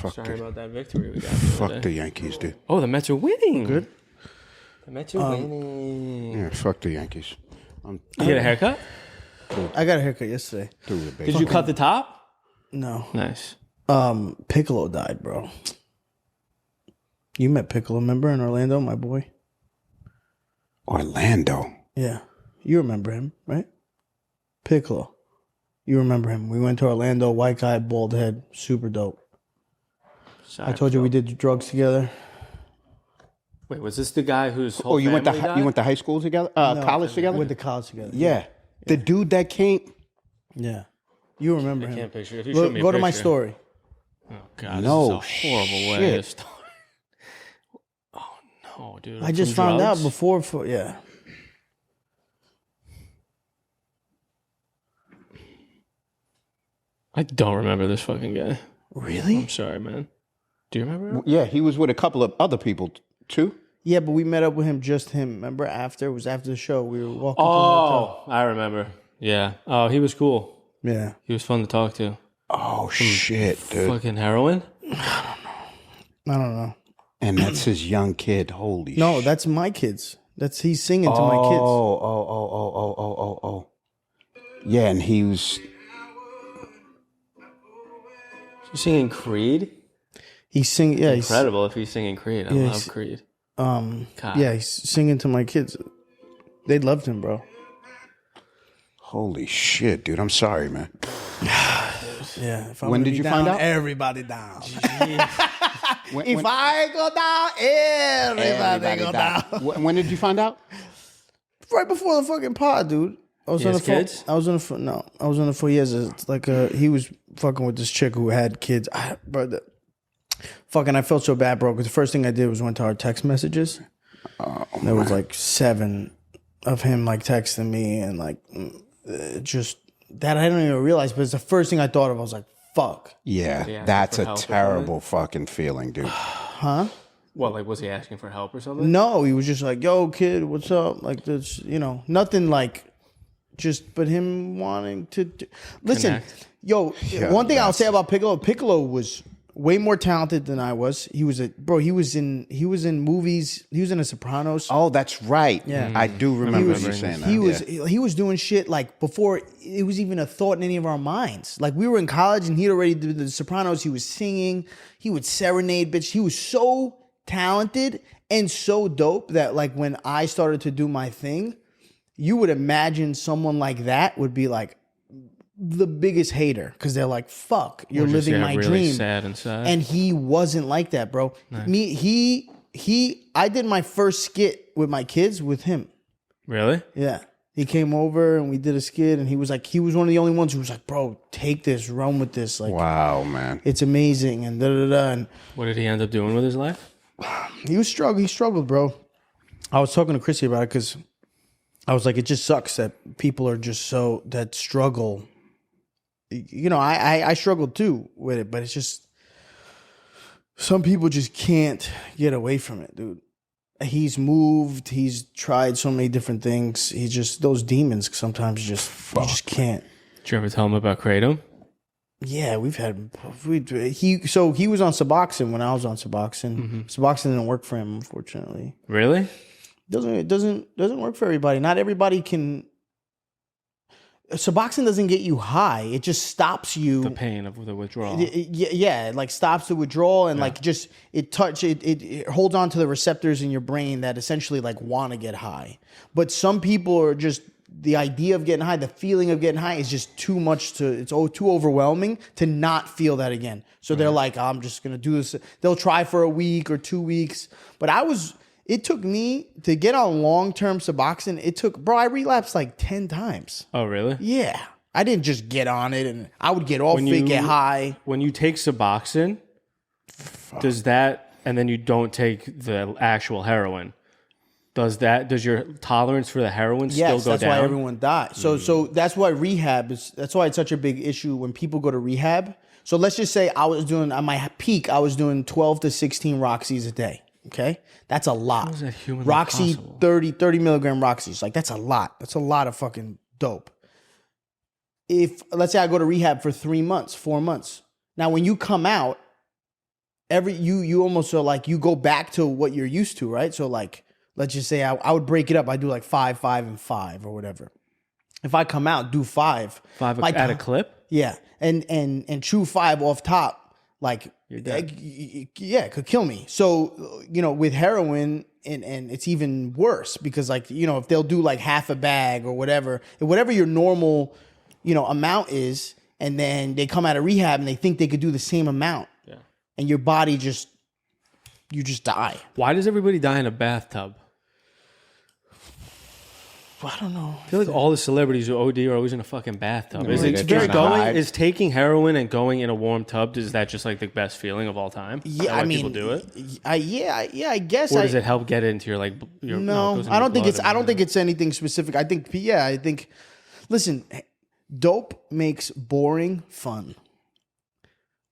Sorry about that victory we got. Fuck the Yankees, dude. Oh, the Mets are winning. Good. The Mets are winning. Yeah, fuck the Yankees. You get a haircut? I got a haircut yesterday. Did you cut the top? No. Nice. Piccolo died, bro. You met Piccolo, remember, in Orlando, my boy? Orlando. Yeah. You remember him, right? Piccolo. You remember him. We went to Orlando, white guy, bald head, super dope. Sorry, I told you we did drugs together. Wait, was this the guy whose whole you went family died? you went to high school together? College together? Went to college together. Yeah. The dude that came. Yeah. You remember him. Can't picture. If you show me a Go to my picture. story. Oh God, No this is a horrible way to start. Oh no, dude! I just found out before. Yeah. I don't remember this fucking guy. Really? I'm sorry, man. Do you remember him? Yeah, he was with a couple of other people too. Yeah, but we met up with him, just him. Remember after? It was after the show. We were walking to the hotel. Oh, I remember. Yeah. Oh, he was cool. Yeah. He was fun to talk to. Oh shit, dude. Fucking heroin? I don't know. And that's his young kid. Holy No, shit. that's my kids. He's singing to my kids. Oh. Yeah, and he was. He's singing Creed? He's singing. Yeah, Incredible if he's singing Creed. I love Creed. God. Yeah, he's singing to my kids. They loved him, bro. Holy shit, dude. I'm sorry, man. Yeah. If When did you find out? Everybody down. When, If I go down, everybody go down. When did you find out? Right before the fucking pod, dude. I was on the phone. Kids? I was on the phone. No, I was on the phone. He has he was fucking with this chick who had kids. I felt so bad, bro. Because the first thing I did was went to our text messages. There was like 7 of him like texting me and like just that I didn't even realize. But it's the first thing I thought of. I was like, fuck. Yeah, that's a terrible fucking feeling, dude. Huh? What, like, was he asking for help or something? No, he was just like, yo, kid, what's up? Like, this, nothing like just, but him wanting to listen. Connect. Yo, one thing I'll say about Piccolo was way more talented than I was. He was in movies. He was in The Sopranos. Oh, that's right. Yeah. I do remember you saying that. He was doing shit like before it was even a thought in any of our minds. Like we were in college and he'd already did The Sopranos. He was singing. He would serenade bitch. He was so talented and so dope that like when I started to do my thing, you would imagine someone like that would be like the biggest hater because they're like, "Fuck, you're living my really dream." Sad inside. And he wasn't like that, bro. Nice. I did my first skit with my kids with him. Really? Yeah. He came over and we did a skit and he was one of the only ones who was like, bro, take this, run with this. Like, wow, man. It's amazing. And And what did he end up doing with his life? he struggled, bro. I was talking to Chrissy about it because I was like, it just sucks that people are just that struggle. I struggled too with it, but it's just, some people just can't get away from it, dude. He's moved. He's tried so many different things. He just, those demons sometimes you just can't. Did you ever tell him about Kratom? Yeah, he was on Suboxone when I was on Suboxone. Mm-hmm. Suboxone didn't work for him, unfortunately. Really? It doesn't work for everybody. Not everybody can. Suboxone doesn't get you high. It just stops you. The pain of the withdrawal. Yeah, it like stops the withdrawal and like just it holds on to the receptors in your brain that essentially like want to get high. But some people are just, the idea of getting high, the feeling of getting high is just too much it's too overwhelming to not feel that again. So they're like, I'm just gonna do this. They'll try for a week or 2 weeks. But it took me to get on long-term Suboxone. I relapsed like 10 times. Oh, really? Yeah. I didn't just get on it and I would get off it, get high. When you take Suboxone, does that, and then you don't take the actual heroin, does your tolerance for the heroin still go down? Yes, that's why everyone dies. So that's why that's why it's such a big issue when people go to rehab. So let's just say I was doing, at my peak, I was doing 12 to 16 Roxys a day. Okay? That's a lot. How is that humanly Roxy, possible? 30 milligram Roxys. Like, that's a lot. That's a lot of fucking dope. If, let's say I go to rehab for 3 months, 4 months. Now, when you come out, you almost are like you go back to what you're used to, right? So like let's just say I would break it up. I do like 5, 5, and 5 or whatever. If I come out, do 5. 5 my at a clip? Yeah. And chew 5 off top, like yeah, it could kill me. So, with heroin and it's even worse because like, if they'll do like half a bag or whatever your normal, amount is, and then they come out of rehab and they think they could do the same amount. Yeah. And your body you just die. Why does everybody die in a bathtub? I don't know. I feel like all the celebrities who OD are always in a fucking bathtub. Is they're trying to hide. Is taking heroin and going in a warm tub, is that just like the best feeling of all time? Is that why people do it? I guess. Or does it help get into your No, I don't think it's anything specific. I think listen, dope makes boring fun.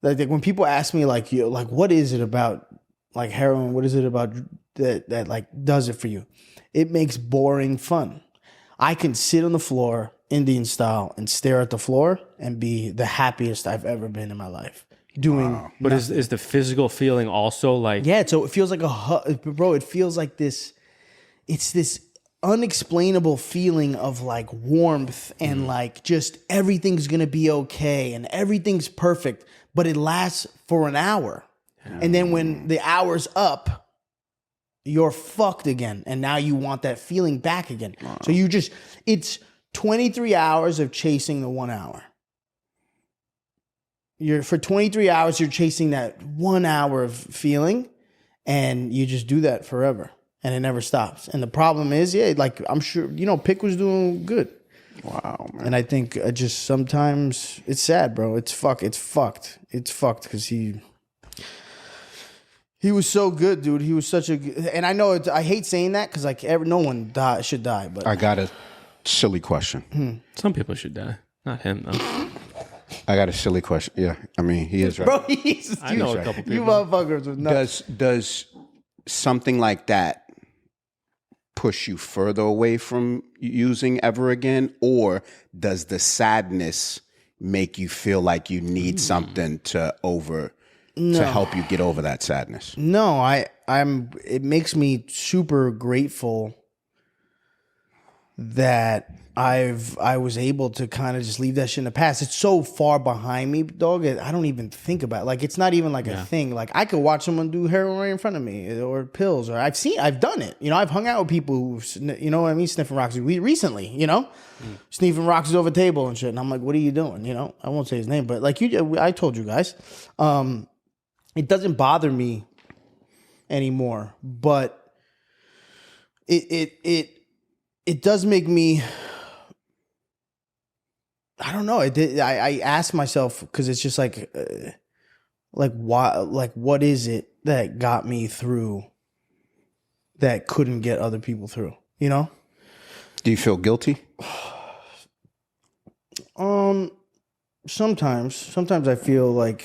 Like when people ask me like what is it about like heroin? What is it about that like does it for you? It makes boring fun. I can sit on the floor, Indian style, and stare at the floor and be the happiest I've ever been in my life. Doing, but is the physical feeling also like? Yeah, so it feels like bro. It feels like this. It's this unexplainable feeling of like warmth and like just everything's gonna be okay and everything's perfect, but it lasts for an hour, and then when the hour's up, you're fucked again. And now you want that feeling back again. Wow. So it's 23 hours of chasing the 1 hour. For 23 hours, you're chasing that 1 hour of feeling, and you just do that forever. And it never stops. And the problem is, like I'm sure, Pick was doing good. Wow, man. And I think just sometimes it's sad, bro. It's fucked. It's because he was so good, dude. He was such a good, and I know I hate saying that because like no one should die. But I got a silly question. Some people should die, not him though. I got a silly question. Yeah, I mean he is right. Bro, I know a couple people. You motherfuckers with nuts. Does something like that push you further away from using ever again, or does the sadness make you feel like you need something to help you get over that sadness? No, it makes me super grateful that I was able to kind of just leave that shit in the past. It's so far behind me, dog. I don't even think about it. Like it's not even like a thing. Like I could watch someone do heroin right in front of me or pills, or I've done it. I've hung out with people who, sniffing rocks. Recently, sniffing rocks over the table and shit. And I'm like, what are you doing? I won't say his name, but like I told you guys, it doesn't bother me anymore, but it does make me. I don't know. I ask myself because it's just like why? Like, what is it that got me through that couldn't get other people through? Do you feel guilty? Sometimes I feel like.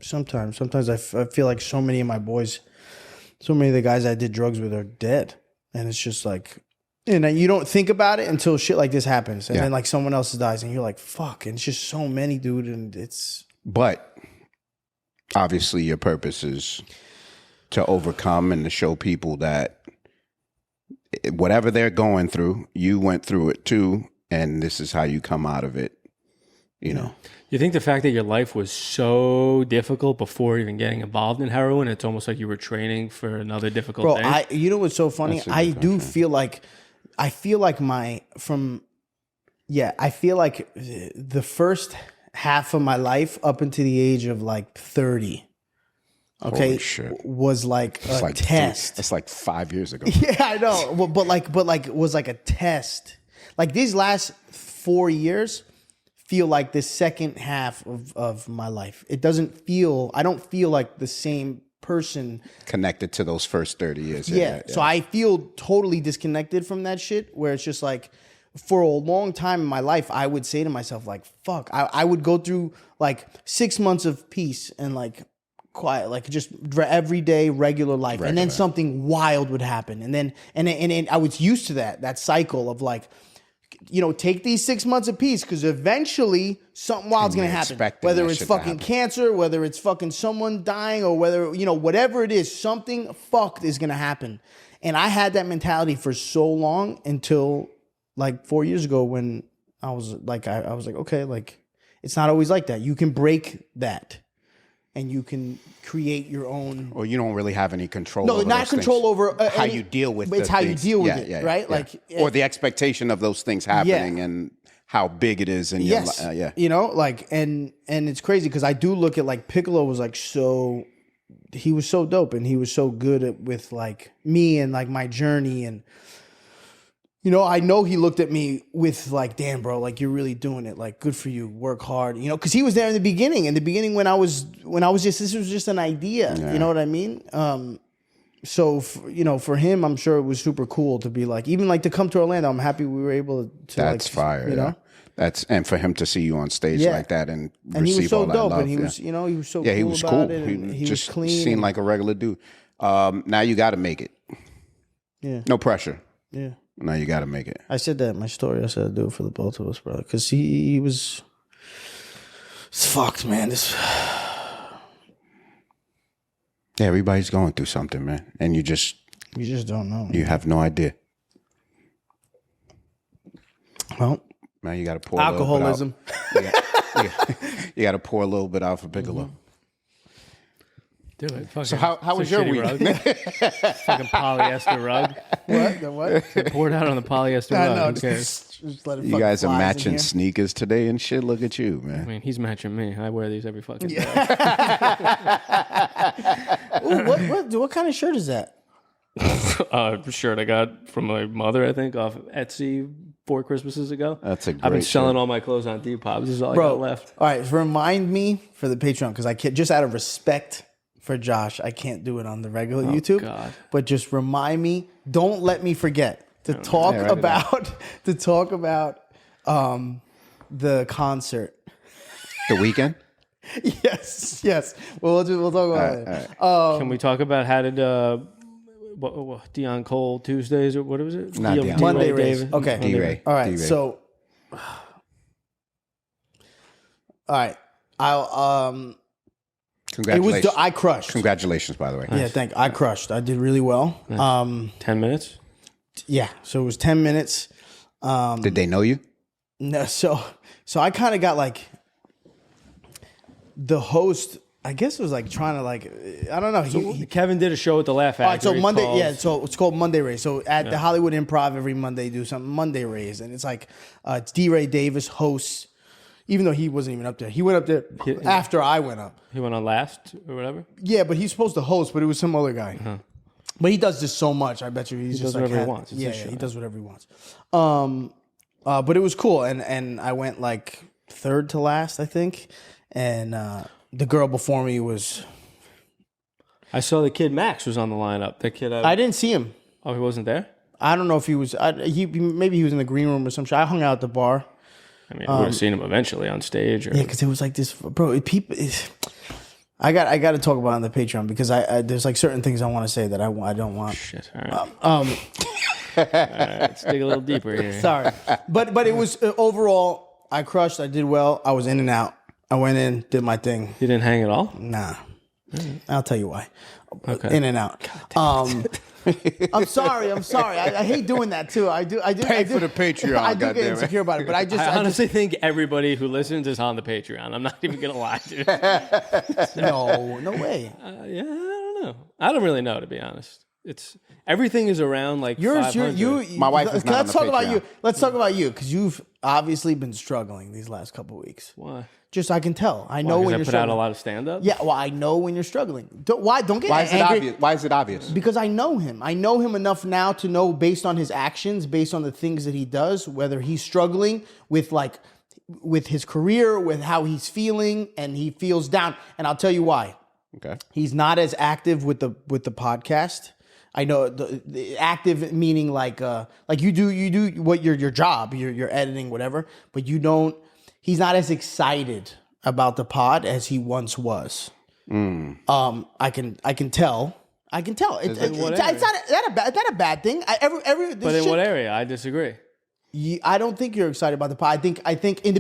Sometimes I feel like so many of my boys, so many of the guys I did drugs with are dead, and it's just like. And you don't think about it until shit like this happens. And then like someone else dies and you're like, fuck. And it's just so many, dude. And it's. But obviously your purpose is to overcome and to show people that whatever they're going through, you went through it too. And this is how you come out of it, You think the fact that your life was so difficult before even getting involved in heroin, it's almost like you were training for another difficult thing? Bro, you know what's so funny? I feel like the first half of my life up into the age of like 30, okay, was like a test. That's like 5 years ago. Yeah, I know. But was like a test. Like these last 4 years feel like the second half of my life. I don't feel like the same person connected to those first 30 years. Yeah. So I feel totally disconnected from that shit where it's just like for a long time in my life, I would say to myself like, fuck, I would go through like 6 months of peace and like quiet, like just everyday regular life. And then something wild would happen. And then I was used to that cycle of like take these 6 months apiece because eventually something wild's going to happen. Whether it's fucking cancer, whether it's fucking someone dying, or whether, whatever it is, something fucked is going to happen. And I had that mentality for so long until like 4 years ago when I was like, okay, like it's not always like that. You can break that. And you can create your own. Or you don't really have any control. No, over not those how over how you deal with. It's how you deal with it, right? Yeah. Like, or the expectation of those things happening and how big it is in your life. And it's crazy because I do look at like Piccolo was like he was so dope and he was so good with like me and like my journey and. I know he looked at me with like, damn, bro, like you're really doing it. Like, good for you. Work hard. Because he was there in the beginning. In the beginning, when I was this was just an idea. Yeah. You know what I mean? So for him, I'm sure it was super cool to be like, even like to come to Orlando. I'm happy we were able to. That's like, fire. You know. And for him to see you on stage like that and he was so all that dope, love, and he was, he was so he cool was about cool. it, and he just was clean. Seemed like a regular dude. Now you got to make it. Yeah. No pressure. Yeah. Now you got to make it. I said that in my story. I said I'd do it for the both of us, brother. Because he was... It's fucked, man. Yeah, everybody's going through something, man. And you just don't know. You have no idea. Well... Now you got to pour alcoholism. A little bit out. You got to pour a little bit out for Piccolo. Mm-hmm. Do it. So how was your week? Fucking polyester rug. What? The what? Poured out on the polyester rug. No, Who cares? just let it you guys are matching sneakers today and shit. Look at you, man. I mean, he's matching me. I wear these every fucking day. Ooh, what kind of shirt is that? Shirt I got from my mother, I think, off Etsy 4 Christmases ago. That's a great I've been selling shirt. all my clothes on Depop. This is all I Bro, got left. All right, remind me for the Patreon because I can't, just out of respect for Josh, I can't do it on the regular YouTube. God. But just remind me. Don't let me forget to talk about the concert. The weekend? Yes. We'll talk about it. Can we talk about how did Deion Cole Tuesdays or what was it? Not Deion. Monday race. David. Okay. D-Ray. All right. D-Ray. So, all right. Congratulations. I crushed. Congratulations, by the way. Yeah, thank you. I crushed. I did really well. 10 minutes? Yeah. So it was 10 minutes. Did they know you? No. So I kind of got like the host. I guess was like trying to like I don't know. Kevin did a show at the Laugh Factory. All right, so Monday, so it's called Monday Race. So at the Hollywood Improv every Monday, do something Monday Race, and it's like it's D-Ray Davis hosts. Even though he wasn't even up there, he went up there after I went up. He went on last or whatever. Yeah, but he's supposed to host, but it was some other guy. Uh-huh. But he does this so much. I bet you he does whatever he wants. Yeah, he does whatever he wants. But it was cool, and I went like third to last, I think, and the girl before me was. I saw the kid Max was on the lineup. That kid. I didn't see him. Oh, he wasn't there. I don't know if he was. Maybe he was in the green room or some shit. I hung out at the bar. I mean, I would have seen him eventually on stage. Or... Yeah, because it was like this, bro. I got to talk about it on the Patreon because there's like certain things I want to say that I don't want. Shit. All right. All right. Let's dig a little deeper here. Sorry, but it was overall. I crushed. I did well. I was in and out. I went in, did my thing. You didn't hang at all? Nah. I'll tell you why. Okay. In and out. I'm sorry. I hate doing that too. I do. Pay for the Patreon. I do get insecure about it, but I honestly think everybody who listens is on the Patreon. I'm not even gonna lie to you. No way. Yeah, I don't know. I don't really know, to be honest. It's everything is around like yours. My wife is not Let's on talk the about Patreon. you. Let's talk about you because you've obviously been struggling these last couple of weeks. Why? Just I can tell. I know when I you're put struggling. out a lot of stand-up. Yeah, well, I know when you're struggling. Don't get Why is angry. it obvious? Why is it obvious? Because I know him. I know him enough now to know based on his actions, based on the things that he does, whether he's struggling with his career, with how he's feeling, and he feels down. And I'll tell you why. Okay. He's not as active with the podcast. I know the active meaning like you do what your job, you're editing whatever, but you don't. He's not as excited about the pod as he once was. I can tell. It's not a bad thing. But in what area? I disagree. I don't think you're excited about the pod. I think in the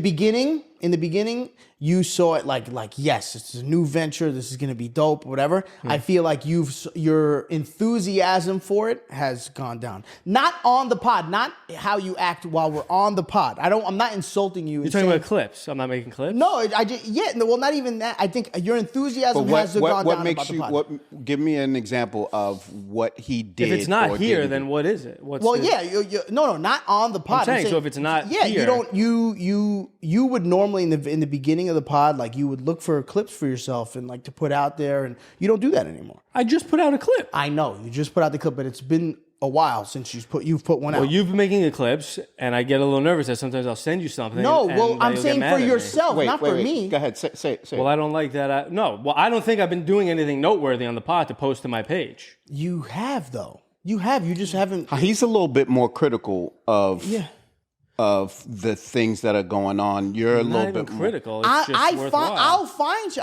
beginning, you saw it like yes, it's a new venture. This is gonna be dope, whatever. I feel like your enthusiasm for it has gone down. Not on the pod, not how you act while we're on the pod. I'm not insulting you. You're talking about clips. I'm not making clips. No, well, not even that. I think your enthusiasm has gone down about the pod. Give me an example of what he did. If it's not here, then what is it? No, not on the pod. I'm saying so if it's not here. You don't. You would normally in the beginning of the pod, like you would look for clips for yourself and like to put out there, and you don't do that anymore. I just put out a clip. I know you just put out the clip, but it's been a while since you've put one out. Well, you've been making the clips, and I get a little nervous that sometimes I'll send you something. No, well, and I'm you'll saying get mad for at yourself, me. not for me. Go ahead, say. Well, I don't like that. I don't think I've been doing anything noteworthy on the pod to post to my page. You have though. You just haven't. He's a little bit more critical of the things that are going on. You're a little bit critical. It's just worthwhile. I'll find you.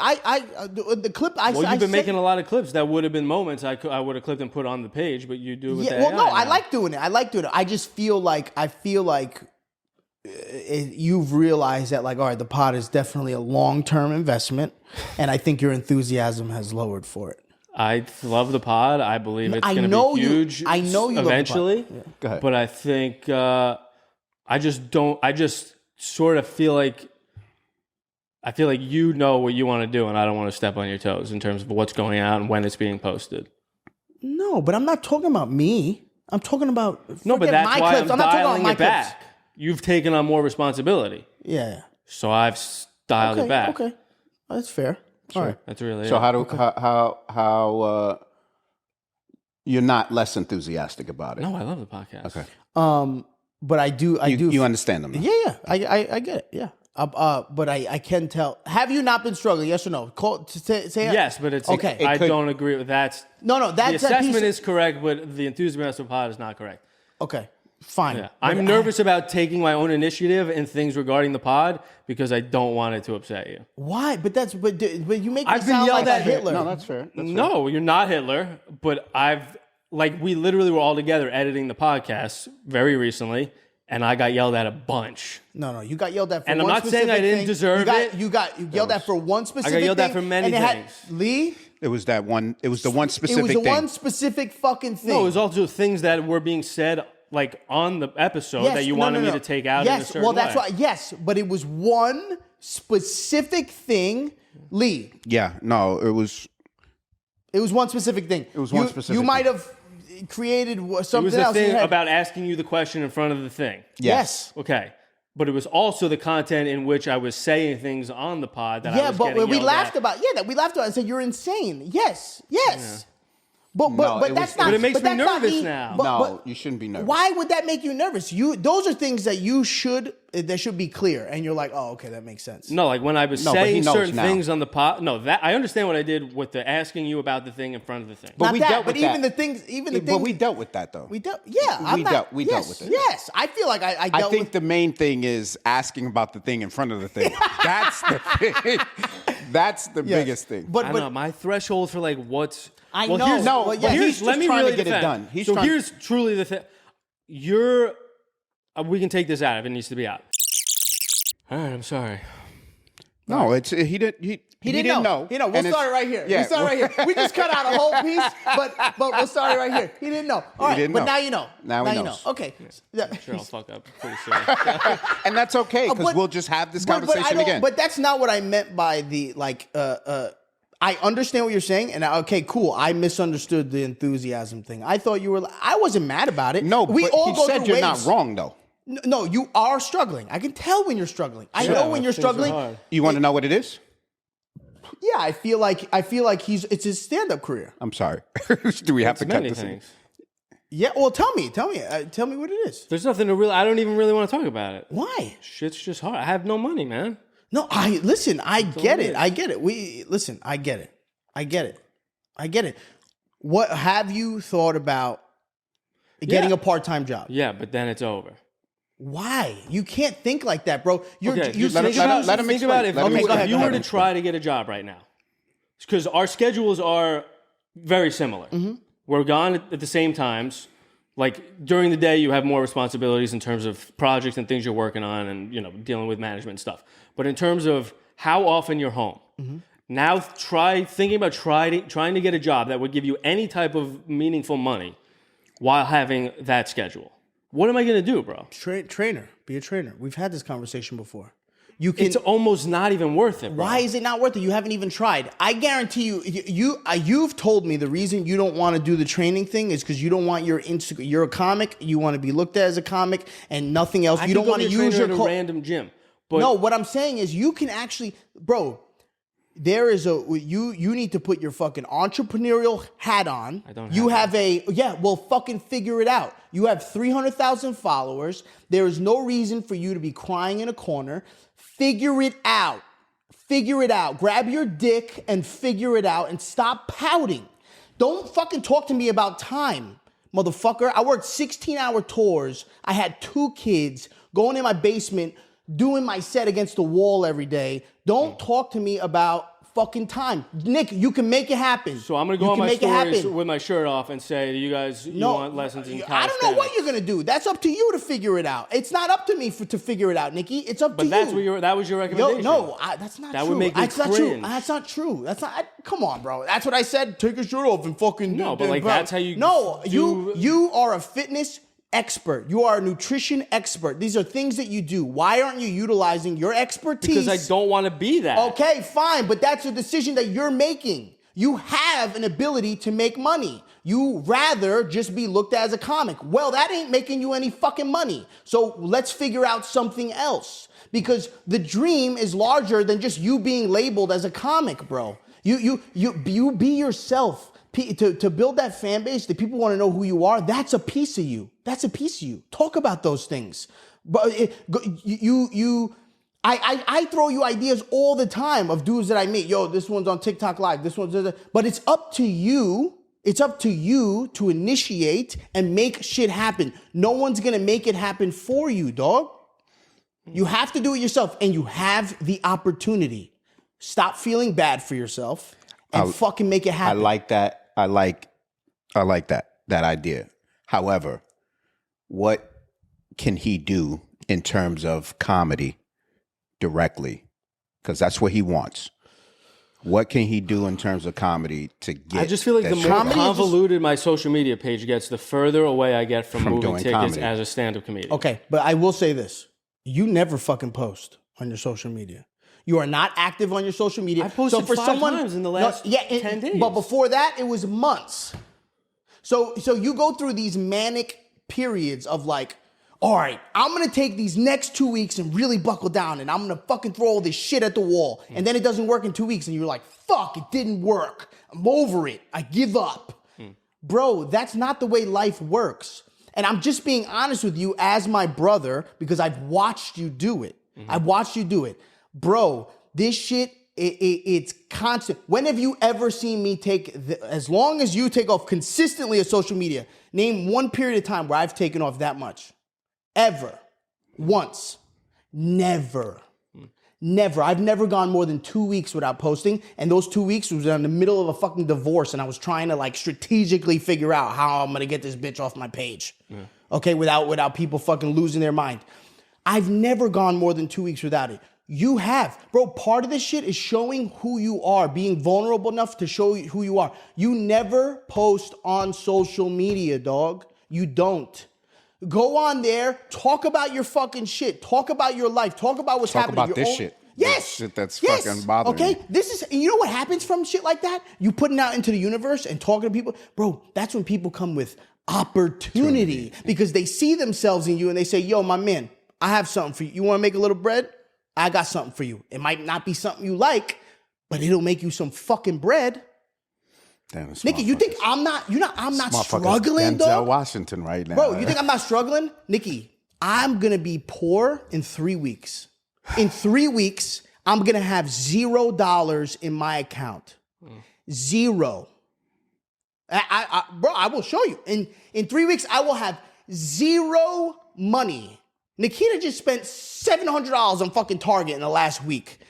The clip. You've been making a lot of clips. That would have been moments I would have clipped and put on the page, but you do it with the AI no, I now. like doing it. I just feel like you've realized that like, all right, the pod is definitely a long-term investment, and I think your enthusiasm has lowered for it. I love the pod. I believe it's going to be huge. I know you eventually. Love the pod. Yeah. Go ahead. But I think I just don't. I just sort of feel like you know what you want to do, and I don't want to step on your toes in terms of what's going out and when it's being posted. No, but I'm not talking about me. I'm talking about No, but that's my why clips. I'm not talking about dialing my it back. You've taken on more responsibility, Yeah. so I've dialed it back. Okay, that's fair. All right. That's really So it. how you're not less enthusiastic about it? No, I love the podcast. Okay. But I do. You understand them? Now? Yeah. I get it. Yeah. But I can tell. Have you not been struggling? Yes or no? Say Yes, but it's okay. I don't agree with that. No. That's the assessment is correct, but the enthusiasm pod is not correct. okay. Fine. Yeah. I'm nervous about taking my own initiative in things regarding the pod because I don't want it to upset you. Why? But you make me I've been sound yelled like a at. Hitler. No, that's fair. No, you're not Hitler, but we literally were all together editing the podcast very recently, and I got yelled at a bunch. No, you got yelled at for And one I'm not saying I specific didn't thing. deserve it. You got yelled at for one specific thing. I got yelled at for many and it had- things. Lee? It was that one. It was the one specific It was the thing. one specific fucking thing. No, it was also things that were being said like on the episode that you wanted me to take out in a certain way. That's why. Yes, but it was one specific thing, Lee. Yeah. No, it was. It was one specific thing. It was one specific You thing. might have created something It was the else. in thing your head. about asking you the question in front of the thing. Yes. Okay. But it was also the content in which I was saying things on the pod that I Yeah, was but getting we yelled laughed at. about. Yeah, that we laughed about. I said you're insane. Yes. But No, it that's was- not. But it makes me that's not nervous me. now. No, you shouldn't be nervous. Why would that make you nervous? Those are things that should be clear, and you're like, oh, okay, that makes sense. No, like when I was No, but he saying knows certain now. things on the pod. No, that I understand what I did with the asking you about the thing in front of the thing. But Not we that, dealt but with even that. the things, But we dealt with that though. we dealt. Yeah, We dealt with it. Yes, I feel like I I dealt think with. the main thing is asking about the thing in front of the thing. That's the thing. That's the biggest thing. I don't know my threshold for like what's. I well, know. Here's, No, but yeah, he's here's, just let me trying to really get it defend. done. So here's truly the thing. You're. We can take this out if it needs to be out. All right, I'm sorry. No, it's he didn't. He didn't know. You know, we'll And start it's- it right here. Yeah, we start right here. We just cut out a whole piece, but we'll start it right here. He didn't know. All right, didn't but know. now you know. Now he you knows. know. Okay. Yeah. Sure, I'll fuck up pretty soon. and that's okay because But- we'll just have this But I conversation don't- again. But that's not what I meant by the like. I understand what you're saying, and okay, cool. I misunderstood the enthusiasm thing. I thought you were. I wasn't mad about it. no, we but all he go said through you're waves. not wrong though. No, you are struggling. I can tell when you're struggling. I Yeah, know when you're things are struggling. hard. You want to know what it is? Yeah, I feel like it's his stand-up career. I'm sorry. Do we have to cut Many this? things. Yeah, well, tell me what it is. There's nothing to really. I don't even really want to talk about it. Why? Shit's just hard. I have no money, man. No, I get it. is. I get it. I get it. What have you thought about getting a part-time job? Yeah, but then it's over. Why? You can't think like that, bro. Okay, You're let him- think about, let him think about explain. if, Let him you explain. were Let to him try to get a job right now, because our schedules are very similar. Mm-hmm. We're gone at the same times. Like during the day, you have more responsibilities in terms of projects and things you're working on, and dealing with management and stuff. But in terms of how often you're home, now thinking about trying to get a job that would give you any type of meaningful money while having that schedule. What am I going to do, bro? Trainer. Be a trainer. We've had this conversation before. It's almost not even worth it, bro. Why is it not worth it? You haven't even tried. I guarantee you've told me the reason you don't want to do the training thing is because you don't want your Instagram. You're a comic. You want to be looked at as a comic and nothing else. You don't want to use your random gym. But no, what I'm saying is you can actually, bro. There is you need to put your fucking entrepreneurial hat on. I don't. Fucking figure it out. You have 300,000 followers. There is no reason for you to be crying in a corner. Figure it out. Figure it out. Grab your dick and figure it out and stop pouting. Don't fucking talk to me about time, motherfucker. I worked 16-hour tours. I had 2 kids going in my basement, doing my set against the wall every day. Don't talk to me about fucking time. Nick, you can make it happen. So I'm going to go on my stories with my shirt off and say, do you guys want lessons in calisthenics? I don't know what you're going to do. That's up to you to figure it out. It's not up to me to figure it out, Nicky. It's up to you. But that was your recommendation. That's not true. That would make me cringe. That's not true. Come on, bro. That's what I said. Take your shirt off and fucking... No, but that's how you... No, you are a fitness expert. You are a nutrition expert. These are things that you do. Why aren't you utilizing your expertise? Because I don't want to be that. Okay, fine, but that's a decision that you're making. You have an ability to make money. You rather just be looked at as a comic. Well, that ain't making you any fucking money. So let's figure out something else. Because the dream is larger than just you being labeled as a comic, bro. You be yourself. To build that fan base, that people want to know who you are, that's a piece of you. That's a piece of you. Talk about those things. But I throw you ideas all the time of dudes that I meet. Yo, this one's on TikTok Live. This one's... But it's up to you. It's up to you to initiate and make shit happen. No one's going to make it happen for you, dog. You have to do it yourself, and you have the opportunity. Stop feeling bad for yourself and fucking make it happen. I like that. I like that idea. However, what can he do in terms of comedy directly? Because that's what he wants. What can he do in terms of comedy to get? I just feel like the more convoluted my social media page gets, the further away I get from moving tickets comedy as a stand-up comedian. Okay, but I will say this. You never fucking post on your social media. You are not active on your social media. I posted 5 times in the last 10 days. But before that, it was months. So you go through these manic periods of like, all right, I'm going to take these next 2 weeks and really buckle down, and I'm going to fucking throw all this shit at the wall. And then it doesn't work in 2 weeks, and you're like, fuck, it didn't work. I'm over it. I give up. Bro, that's not the way life works. And I'm just being honest with you as my brother because I've watched you do it. I've watched you do it. Bro, this shit, it's constant. When have you ever seen me as long as you take off consistently of social media, name one period of time where I've taken off that much? Ever. Once. Never. Never. I've never gone more than 2 weeks without posting, and those 2 weeks was in the middle of a fucking divorce, and I was trying to like strategically figure out how I'm gonna get this bitch off my page. Okay, without people fucking losing their mind. I've never gone more than 2 weeks without it. You have. Bro, part of this shit is showing who you are, being vulnerable enough to show who you are. You never post on social media, dog. You don't. Go on there, talk about your fucking shit. Talk about your life. Talk about what's happening. Talk about this shit. Yes. This shit that's fucking bothering me. This is, you know what happens from shit like that? You putting out into the universe and talking to people. Bro, that's when people come with opportunity because they see themselves in you and they say, yo, my man, I have something for you. You want to make a little bread? I got something for you. It might not be something you like, but it'll make you some fucking bread. Damn, Nicky, you think I'm not struggling, Denzel dog? Washington right now. Bro, you think I'm not struggling? Nicky, I'm going to be poor in 3 weeks. In 3 weeks, I'm going to have $0 in my account. Zero. Bro, I will show you. In 3 weeks, I will have zero money. Nikita just spent $700 on fucking Target in the last week.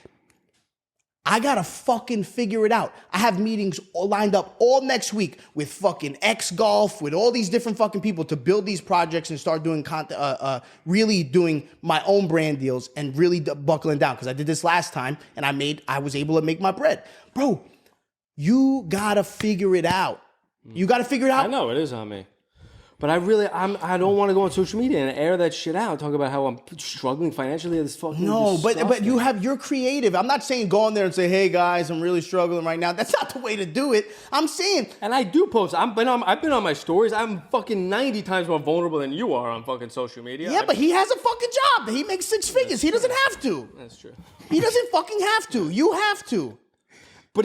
I gotta fucking figure it out. I have meetings all lined up all next week with fucking X Golf, with all these different fucking people to build these projects and start doing content, really doing my own brand deals and really buckling down. Because I did this last time and I was able to make my bread. Bro, you gotta figure it out. You gotta figure it out. I know it is on me. But I don't want to go on social media and air that shit out. Talk about how I'm struggling financially. This fucking but you're creative. I'm not saying go on there and say, "Hey guys, I'm really struggling right now." That's not the way to do it. I'm saying, and I do post. I've been on my stories. I'm fucking 90 times more vulnerable than you are on fucking social media. Yeah, but he has a fucking job. He makes 6 figures. He doesn't have to. That's true. He doesn't fucking have to. You have to. But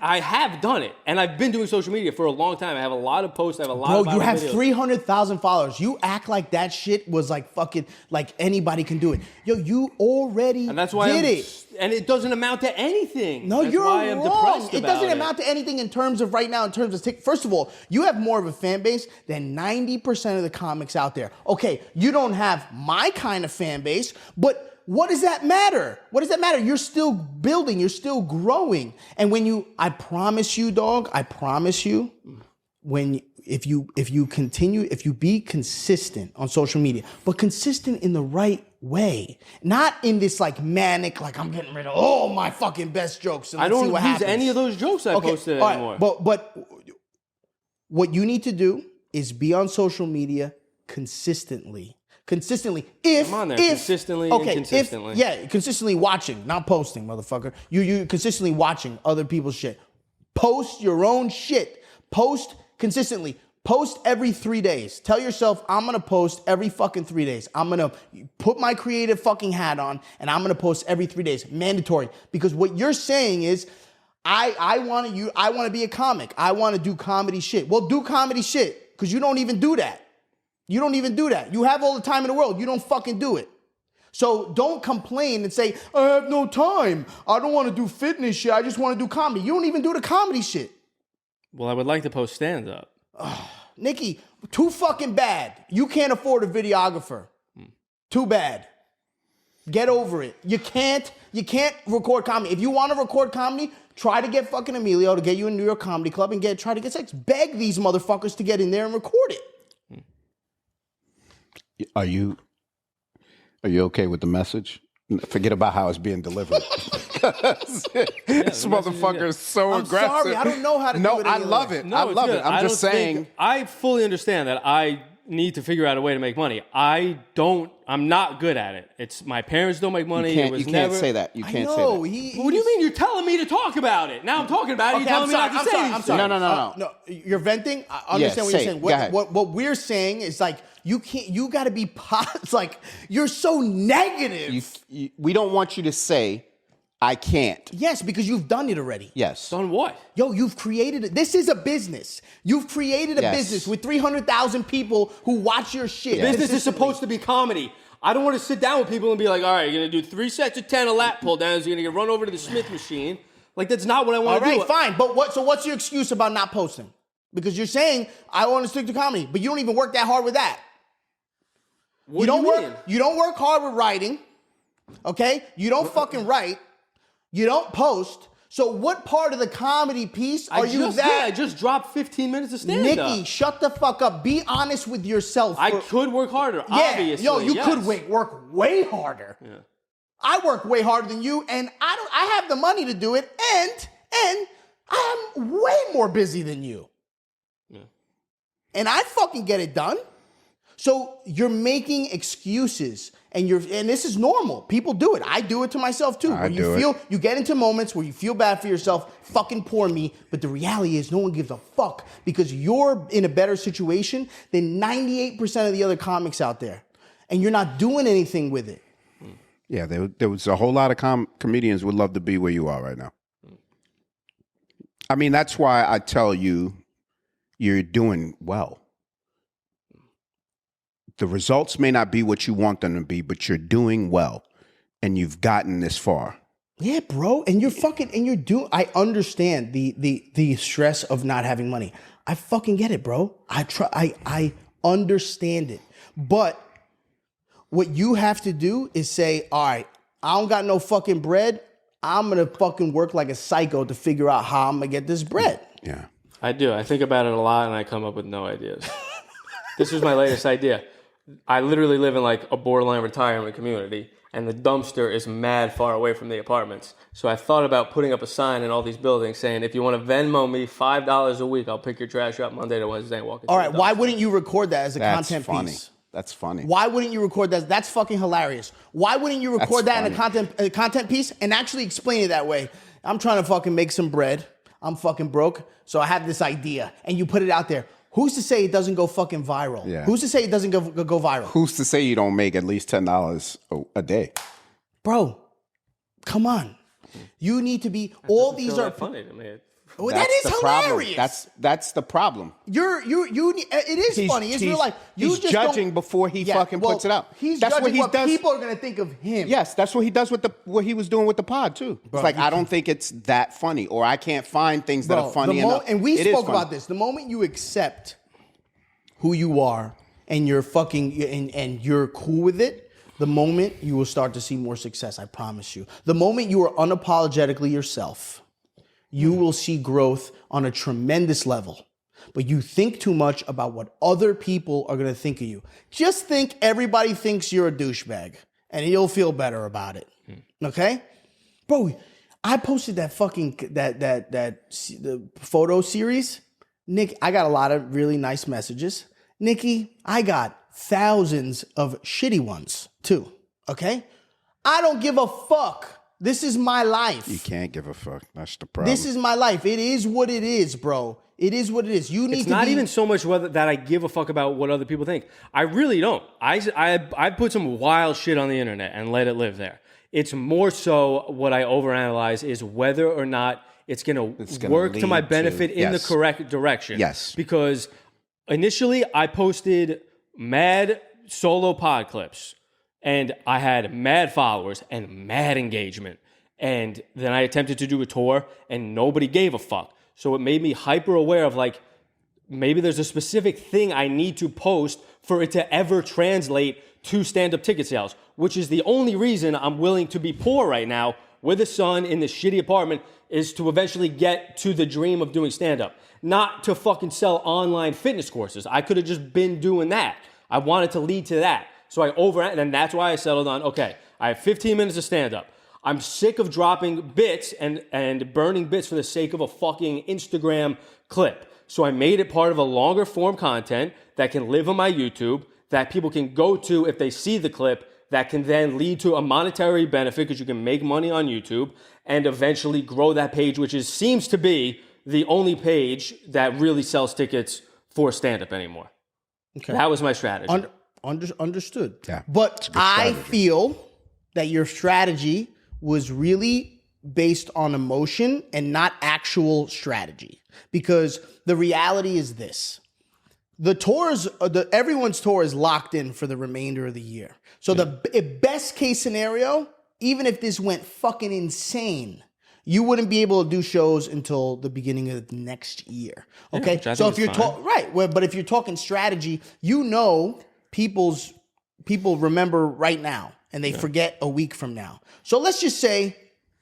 I have done it, and I've been doing social media for a long time. I have a lot of posts. I have a lot. Bro, you have 300,000 followers. You act like that shit was like fucking like anybody can do it. Yo, you already and that's why did it. And it doesn't amount to anything. No, that's you're why I'm wrong. It doesn't amount to anything in terms of right now. In terms of first of all, you have more of a fan base than 90% of the comics out there. Okay, you don't have my kind of fan base, but. What does that matter? What does that matter? You're still building. You're still growing. And I promise you, dog, I promise you, if you be consistent on social media, but consistent in the right way, not in this like manic, like I'm getting rid of all my fucking best jokes. And I don't see what use happens. any of those jokes I posted anymore. But what you need to do is be on social media consistently. I'm on there consistently and consistently. Consistently watching, not posting, motherfucker. You consistently watching other people's shit. Post your own shit. Post consistently. Post every 3 days. Tell yourself, I'm gonna post every fucking 3 days. I'm gonna put my creative fucking hat on and I'm gonna post every 3 days. Mandatory. Because what you're saying is, I want to be a comic. I want to do comedy shit. Well, do comedy shit, because you don't even do that. You don't even do that. You have all the time in the world. You don't fucking do it. So don't complain and say, I have no time. I don't want to do fitness shit. I just want to do comedy. You don't even do the comedy shit. Well, I would like to post stand-up. Nicky, too fucking bad. You can't afford a videographer. Too bad. Get over it. You can't record comedy. If you want to record comedy, try to get fucking Emilio to get you in New York Comedy Club and try to get sex. Beg these motherfuckers to get in there and record it. Are you okay with the message? Forget about how it's being delivered. This motherfucker is so aggressive. I'm sorry, I don't know how to do it. No, I love it. I love it. I'm just saying. I fully understand that I need to figure out a way to make money. I'm not good at it. It's my parents don't make money. You can't say that. You can't say that. What do you mean? You're telling me to talk about it. Now I'm talking about it. You're telling me not to say I'm sorry. No. You're venting. I understand what you're saying. What we're saying is like, you got to be it's like, you're so negative. We don't want you to say, I can't. Yes, because you've done it already. Yes. Done what? Yo, you've created it. This is a business. You've created a business with 300,000 people who watch your shit. Business is supposed to be comedy. I don't want to sit down with people and be like, all right, you're going to do 3 sets of 10 of lat pull downs. You're going to get run over to the Smith machine. Like, that's not what I want to do. All right, fine. But so what's your excuse about not posting? Because you're saying, I want to stick to comedy, but you don't even work that hard with that. What do you mean? You don't work hard with writing, okay? You don't fucking write. You don't post. So what part of the comedy piece are you that? I just dropped 15 minutes of stand-up. Nicky, shut the fuck up. Be honest with yourself. I could work harder, obviously. Yo, you could work way harder. Yeah. I work way harder than you, and I have the money to do it, and I'm way more busy than you. Yeah. And I fucking get it done. So you're making excuses, and this is normal. People do it. I do it to myself too. You get into moments where you feel bad for yourself, fucking poor me, but the reality is no one gives a fuck because you're in a better situation than 98% of the other comics out there, and you're not doing anything with it. Yeah, there was a whole lot of comedians would love to be where you are right now. I mean, that's why I tell you, you're doing well. The results may not be what you want them to be, but you're doing well, and you've gotten this far. Yeah, bro, and I understand the stress of not having money. I fucking get it, bro. I understand it. But what you have to do is say, all right, I don't got no fucking bread. I'm gonna fucking work like a psycho to figure out how I'm gonna get this bread. Yeah. I do. I think about it a lot, and I come up with no ideas. This was my latest idea. I literally live in like a borderline retirement community, and the dumpster is mad far away from the apartments. So I thought about putting up a sign in all these buildings saying, if you want to Venmo me $5 a week, I'll pick your trash up Monday to Wednesday and walk it. All right, why wouldn't you record that as a content funny. piece? That's funny. Why wouldn't you record that? That's fucking hilarious. Why wouldn't you record that in a content piece and actually explain it that way? I'm trying to fucking make some bread. I'm fucking broke, so I have this idea, and you put it out there. Who's to say it doesn't go fucking viral? Yeah. Who's to say it doesn't go viral? Who's to say you don't make at least $10 a day? Bro, come on. You need to be. All these are funny to me. Well, that is hilarious. That's the problem. It is funny. It's real life. He's just judging before he fucking puts it out. He's that's judging what does. people are going to think of him. Yes, that's what he does with what he was doing with the pod too. Bro, it's like I don't think it's that funny, or I can't find things that are funny enough. And we spoke about this. The moment you accept who you are and you're fucking and you're cool with it, the moment you will start to see more success. I promise you. The moment you are unapologetically yourself, you will see growth on a tremendous level. But you think too much about what other people are going to think of you. Just think everybody thinks you're a douchebag, and you'll feel better about it. Okay? Bro, I posted that fucking the photo series. Nick, I got a lot of really nice messages. Nicky, I got thousands of shitty ones too. Okay? I don't give a fuck. This is my life. You can't give a fuck. That's the problem. This is my life. It is what it is, bro. It is what it is. You need it's to not be... even so much whether that I give a fuck about what other people think. I really don't. I put some wild shit on the internet and let it live there. It's more so what I overanalyze is whether or not it's gonna work to my benefit in the correct direction. Yes. Because initially I posted mad solo pod clips. And I had mad followers and mad engagement. And then I attempted to do a tour and nobody gave a fuck. So it made me hyper aware of like, maybe there's a specific thing I need to post for it to ever translate to stand-up ticket sales, which is the only reason I'm willing to be poor right now with a son in this shitty apartment is to eventually get to the dream of doing stand-up. Not to fucking sell online fitness courses. I could have just been doing that. I wanted to lead to that. So and that's why I settled on, okay, I have 15 minutes of stand-up. I'm sick of dropping bits and burning bits for the sake of a fucking Instagram clip. So I made it part of a longer form content that can live on my YouTube, that people can go to if they see the clip, that can then lead to a monetary benefit because you can make money on YouTube and eventually grow that page, which seems to be the only page that really sells tickets for stand-up anymore. Okay. That was my strategy. Understood. Yeah, but I feel that your strategy was really based on emotion and not actual strategy. Because the reality is this. Everyone's tour is locked in for the remainder of the year. So the best case scenario, even if this went fucking insane, you wouldn't be able to do shows until the beginning of the next year. Okay? Yeah, so if you're but if you're talking strategy, you know people remember right now and they forget a week from now. So let's just say,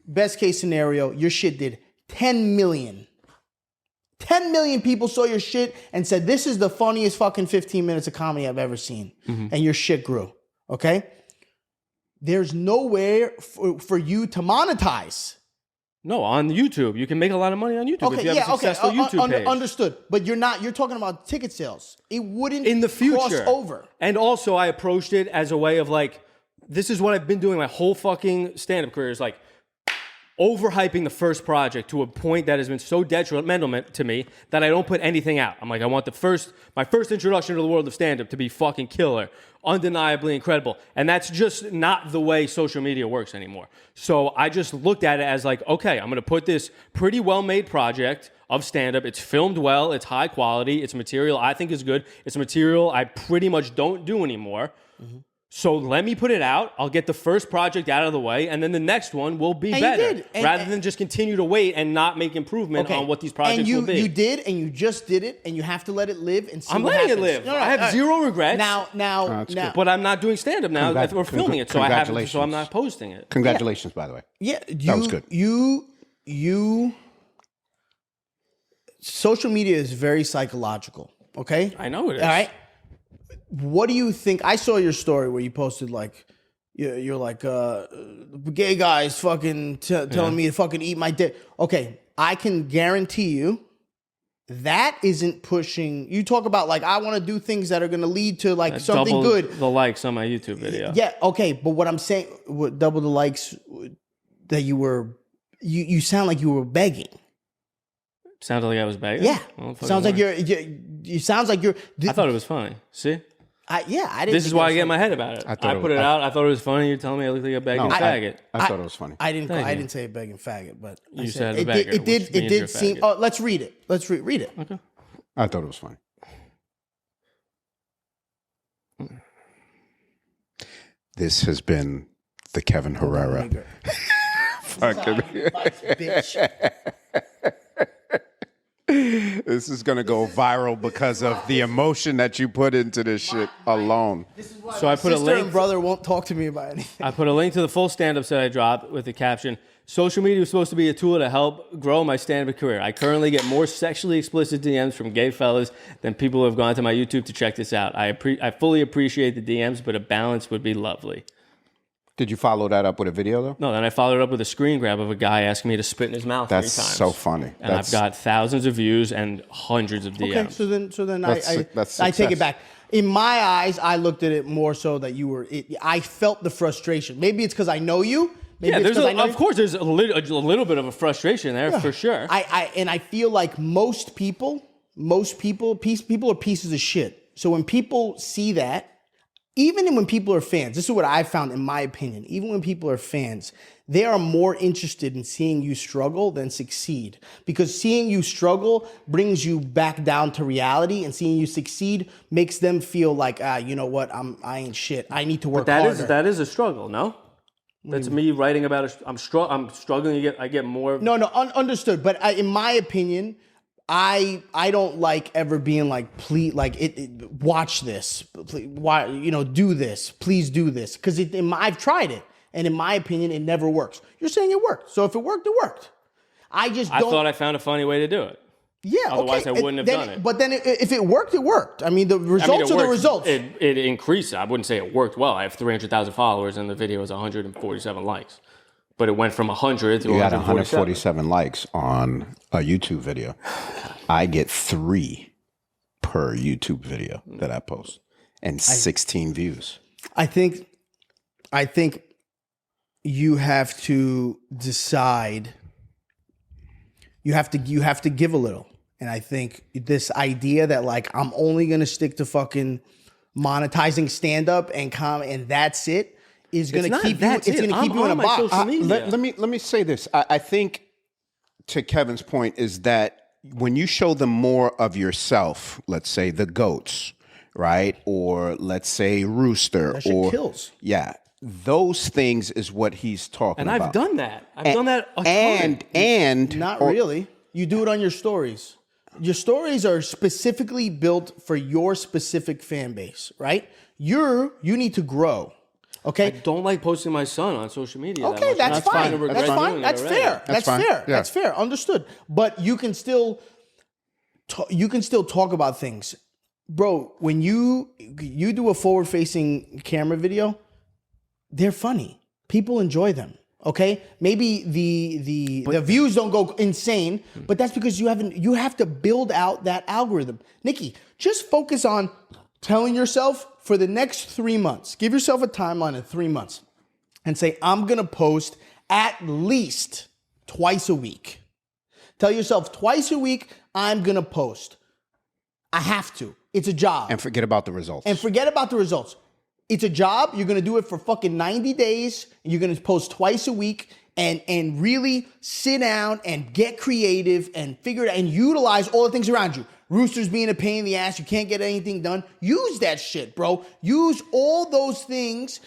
best case scenario, your shit did 10 million. 10 million people saw your shit and said, this is the funniest fucking 15 minutes of comedy I've ever seen. Mm-hmm. And your shit grew. Okay? There's nowhere for you to monetize. No, on YouTube. You can make a lot of money on YouTube if you have a successful YouTube page. Understood. But you're talking about ticket sales. It wouldn't in the future cross over. And also I approached it as a way of like, this is what I've been doing my whole fucking stand-up career is like overhyping the first project to a point that has been so detrimental to me that I don't put anything out. I'm like, I want my first introduction to the world of stand-up to be fucking killer, undeniably incredible. And that's just not the way social media works anymore. So I just looked at it as like, okay, I'm going to put this pretty well-made project of stand-up. It's filmed well. It's high quality. It's material I think is good. It's material I pretty much don't do anymore. Mm-hmm. So let me put it out. I'll get the first project out of the way, and then the next one will be And better. you did. Rather than just continue to wait and not make improvement on what these projects and you, will be. You did, and you just did it, and you have to let it live and see I'm what letting happens. it live. I have zero regrets. Now, But I'm not doing stand-up now. We're filming it, so I have to, so I'm not posting it. Congratulations, by the way. Yeah, that was good. You. Social media is very psychological. Okay, I know it is. All right. What do you think? I saw your story where you posted like, you're like, gay guys fucking telling me to fucking eat my dick. Okay, I can guarantee you that isn't pushing. You talk about like, I want to do things that are going to lead to like something good. The likes on my YouTube video. Yeah, okay, but what I'm saying, double the likes that you sound like you were begging. Sounded like I was begging? Yeah. Well, sounds like you sounds like you're. I thought it was funny. See? I didn't. This is why I get in my head about it. I put it out. I thought it was funny. You're telling me I look like a begging faggot. I thought it was funny. I didn't say a begging faggot, but you said a beggar. It did seem. Oh, let's read it. Let's read it. Okay. I thought it was funny. This has been the Kevin Herrera. Fucking Bitch. This is gonna go viral because of the emotion that you put into this shit alone. So I put a Sister link. and brother won't talk to me about anything. I put a link to the full stand-up set I dropped with the caption, "Social media is supposed to be a tool to help grow my stand-up career. I currently get more sexually explicit DMs from gay fellas than people who have gone to my YouTube to check this out. I fully appreciate the DMs, but a balance would be lovely." Did you follow that up with a video though? No, then I followed it up with a screen grab of a guy asking me to spit in his mouth 3 times. That's so funny. And I've got thousands of views and hundreds of DMs. Okay, so then that's I take success. it back. In my eyes, I looked at it more so that you were. I felt the frustration. Maybe it's because I know you. Maybe Yeah, it's 'cause I know you. of course, there's a little bit of a frustration there for sure. I feel like most people are pieces of shit. So when people see that, even when people are fans, this is what I found in my opinion, even when people are fans, they are more interested in seeing you struggle than succeed. Because seeing you struggle brings you back down to reality, and seeing you succeed makes them feel like, you know what, I ain't shit. I need to work harder. That is a struggle, no? That's me writing about I'm struggling. I get more. No, understood. But in my opinion, I don't like ever being like, please, like watch this, please, why, do this, please do this, because I've tried it, and in my opinion, it never works. You're saying it worked, so if it worked, it worked. I thought I found a funny way to do it. Yeah, otherwise I wouldn't have done it. But then if it worked, it worked. I mean, the results are the results. It increased. I wouldn't say it worked well. I have 300,000 followers, and the video has 147 likes. But it went from 100 to 147. You got 147 likes on a YouTube video. I get 3 per YouTube video that I post, and 16 views. I think you have to decide. You have to give a little, and I think this idea that like I'm only gonna stick to fucking monetizing stand up and and that's it. Is going to keep you. It's going to keep you in a box. Let me say this. I think to Kevin's point is that when you show them more of yourself, let's say the goats, right, or let's say Rooster, that shit kills. Yeah, those things is what he's talking about. And I've done that. I've done that a ton. And not really. You do it on your stories. Your stories are specifically built for your specific fan base, right? You need to grow. Okay. I don't like posting my son on social media. Okay, that's fine. That's fine. That's fair. That's fair. Yeah. That's fair. Understood. But you can still talk about things, bro. When you do a forward-facing camera video, they're funny. People enjoy them. Okay, maybe the views don't go insane, but that's because you have to build out that algorithm. Nicky, just focus on telling yourself for the next 3 months, give yourself a timeline of 3 months and say, I'm going to post at least twice a week. Tell yourself twice a week, I'm going to post. I have to. It's a job. And forget about the results. It's a job. You're going to do it for fucking 90 days. You're going to post twice a week and really sit down and get creative and figure it out and utilize all the things around you. Roosters being a pain in the ass. You can't get anything done. Use that shit, bro. Use all those things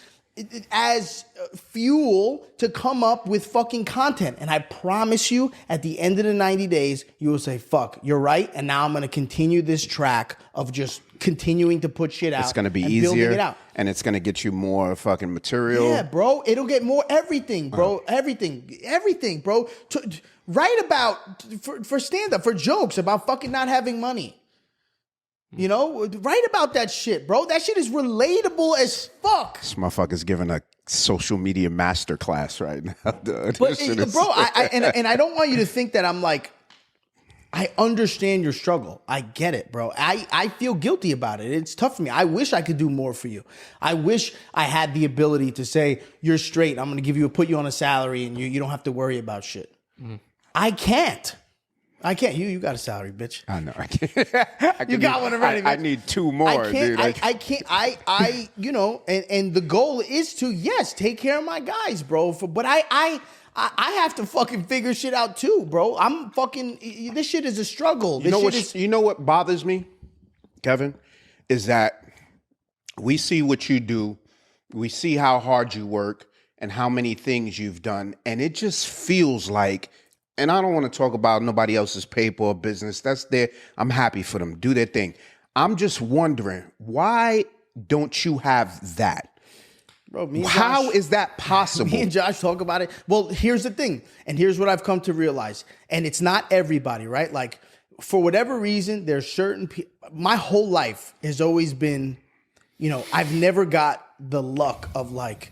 as fuel to come up with fucking content. And I promise you, at the end of the 90 days, you will say, fuck, you're right. And now I'm going to continue this track of just continuing to put shit out. It's going to be and building easier. it out. And it's going to get you more fucking material. Yeah, bro. It'll get more everything, bro. Everything, bro. Write about, for stand-up, for jokes about fucking not having money. You know, write about that shit, bro. That shit is relatable as fuck. This motherfucker's giving a social media masterclass right now, dude. But, bro, I don't want you to think that I'm like, I understand your struggle. I get it, bro. I feel guilty about it. It's tough for me. I wish I could do more for you. I wish I had the ability to say, you're straight. I'm going to put you on a salary and you don't have to worry about shit. I can't. You got a salary, bitch. I know. I can't. You got one already, I bitch. need two more, dude. I can't. You know, and the goal is to, yes, take care of my guys, bro. But I have to fucking figure shit out too, bro. I'm fucking, this shit is a struggle. You know what bothers me, Kevin, is that we see what you do. We see how hard you work and how many things you've done. And it just feels like, and I don't want to talk about nobody else's paper or business. That's their, I'm happy for them. Do their thing. I'm just wondering, why don't you have that? Bro, how is that possible? Me and Josh talk about it. Well, here's the thing. And here's what I've come to realize. And it's not everybody, right? Like, for whatever reason, there's certain people. My whole life has always been, you know, I've never got the luck of like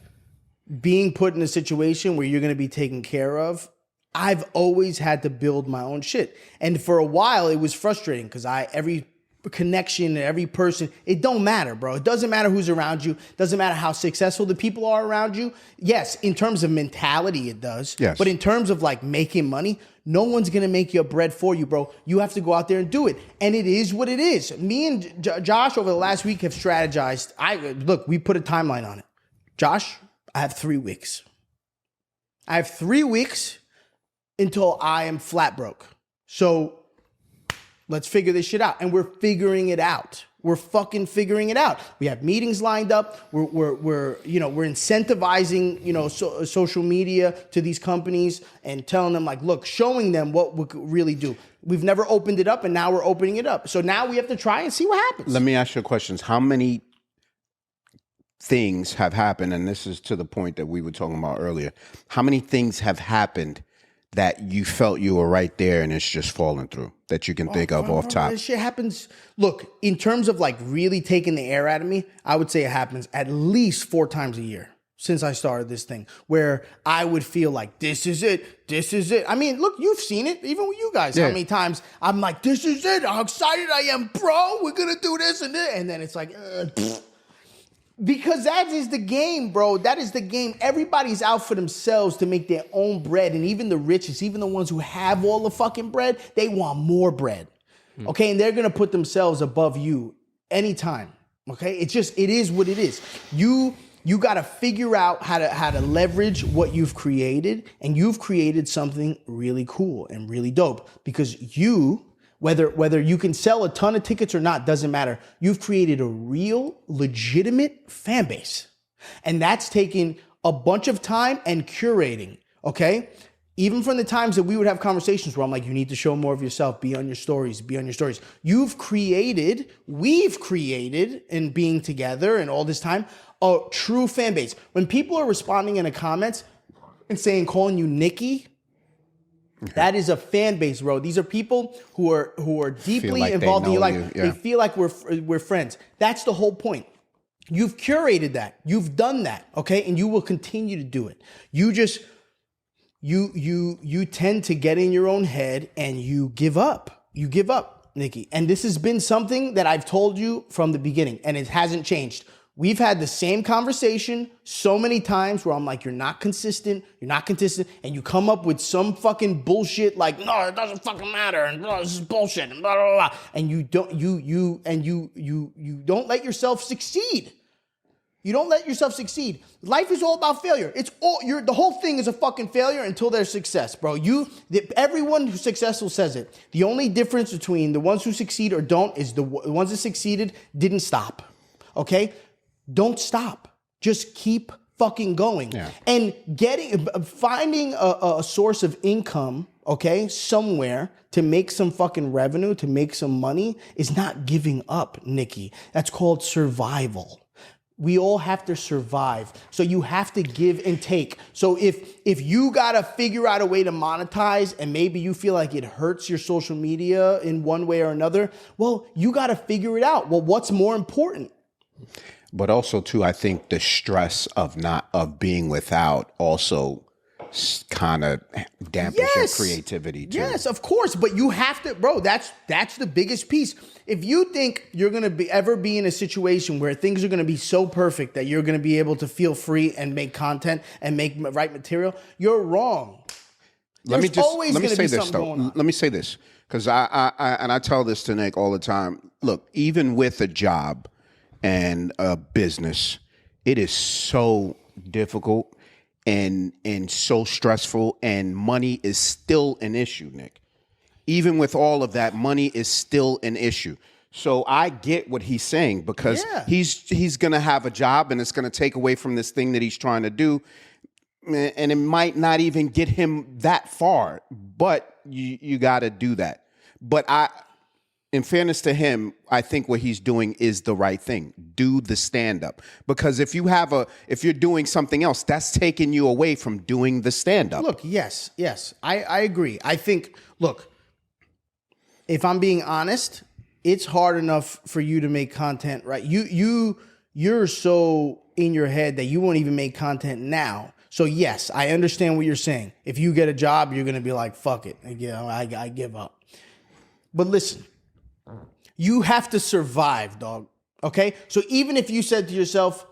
being put in a situation where you're going to be taken care of. I've always had to build my own shit. And for a while, it was frustrating because every connection, every person, it don't matter, bro. It doesn't matter who's around you. Doesn't matter how successful the people are around you. Yes, in terms of mentality, it does. Yes. But in terms of like making money, no one's going to make your bread for you, bro. You have to go out there and do it. And it is what it is. Me and Josh over the last week have strategized. Look, we put a timeline on it. Josh, I have 3 weeks. I have 3 weeks until I am flat broke. So let's figure this shit out. And we're figuring it out. We're fucking figuring it out. We have meetings lined up. We're incentivizing, social media to these companies and telling them like, look, showing them what we could really do. We've never opened it up and now we're opening it up. So now we have to try and see what happens. Let me ask you questions. How many things have happened? And this is to the point that we were talking about earlier. How many things have happened that you felt you were right there and it's just falling through that you can think of off top? This shit happens. Look, in terms of like really taking the air out of me, I would say it happens at least 4 times a year since I started this thing, where I would feel like, this is it. This is it. I mean, look, you've seen it, even with you guys. Yeah. How many times I'm like, this is it. How excited I am, bro. We're going to do this and this. And then it's like, because that is the game, bro. That is the game. Everybody's out for themselves to make their own bread. And even the richest, even the ones who have all the fucking bread, they want more bread. Okay? And they're going to put themselves above you anytime. Okay? It is what it is. You got to figure out how to leverage what you've created. And you've created something really cool and really dope. Because you, whether you can sell a ton of tickets or not, doesn't matter. You've created a real, legitimate fan base. And that's taken a bunch of time and curating, okay? Even from the times that we would have conversations where I'm like, you need to show more of yourself, be on your stories. We've created, in being together and all this time, a true fan base. When people are responding in the comments and calling you Nicky, that is a fan base, bro. These are people who are deeply like involved in your life. Yeah. They feel like we're friends. That's the whole point. You've curated that. You've done that, okay? And you will continue to do it. You just you tend to get in your own head and you give up. You give up, Nicky. And this has been something that I've told you from the beginning, and it hasn't changed. We've had the same conversation so many times where I'm like, you're not consistent, and you come up with some fucking bullshit like, no, it doesn't fucking matter, and this is bullshit, and blah, blah, blah. And you don't let yourself succeed. You don't let yourself succeed. Life is all about failure. The whole thing is a fucking failure until there's success, bro. Everyone who's successful says it. The only difference between the ones who succeed or don't is the ones that succeeded didn't stop. Okay? Don't stop. Just keep fucking going. Yeah. And finding a source of income, okay, somewhere to make some fucking revenue, to make some money is not giving up, Nicky. That's called survival. We all have to survive. So you have to give and take. So if you gotta figure out a way to monetize and maybe you feel like it hurts your social media in one way or another, well, you gotta figure it out. Well, what's more important? But also too, I think the stress of being without also kind of dampens your creativity too. Yes, of course. But you have to, bro, that's the biggest piece. If you think you're going to ever be in a situation where things are going to be so perfect that you're going to be able to feel free and make content and write material, you're wrong. Let me say this though. Let me say this, because I tell this to Nick all the time. Look, even with a job and a business, it is so difficult and so stressful, and money is still an issue, Nick. Even with all of that, money is still an issue. So I get what he's saying, because he's going to have a job and it's going to take away from this thing that he's trying to do. And it might not even get him that far, but you got to do that. But in fairness to him, I think what he's doing is the right thing. Do the stand-up. Because if you're doing something else, that's taking you away from doing the stand-up. Look, yes. I agree. I think, look, if I'm being honest, it's hard enough for you to make content, right? You're so in your head that you won't even make content now. So yes, I understand what you're saying. If you get a job, you're going to be like, fuck it. I give up. But listen, you have to survive, dog. Okay? So even if you said to yourself,